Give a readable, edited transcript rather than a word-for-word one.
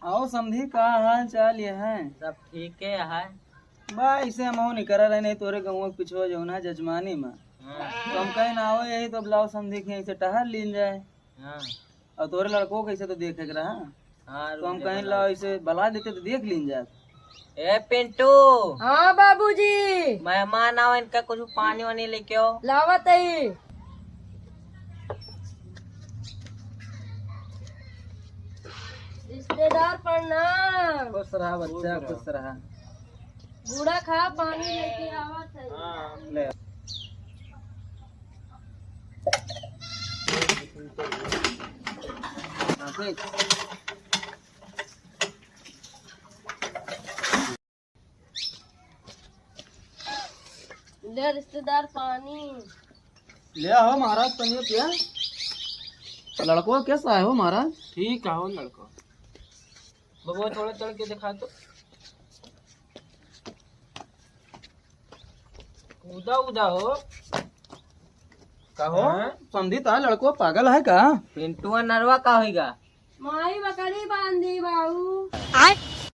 आओ समझी का हाल चाल ये है? सब ठीक है। बा इसे हम नहीं करा रहे नहीं तोरे गाँव पिछुआ जो ना जजमानी में तो हम कहीं ना आओ यही तो बुलाओ समझी के ऐसे टहल लीन जाए। और तोरे लड़कों कैसे तो देखे के रहा तो हम कहीं लाओ इसे बुला देते तो देख लीन जाए। ए पिंटू। हाँ बाबूजी। मेहमान आओ, इनका कुछ पानी वानी लेके आओ। लावत है। रिश्तेदार प्रणाम। खुश रहा बच्चा, खुश रहा। बूढ़ा खा पानी लेके आवत है। ले ले रिश्तेदार पानी। ले आओ महाराज पनिया पिया। लड़को कैसा है हो महाराज? ठीक है हो लड़का। बबुआ थोड़ा चढ़ के दिखा तो। कूदा उदा हो कहो समझी ता लड़को पागल है का? पिंटुआ नरवा का होगा। माई बकरी बांधी बाबू।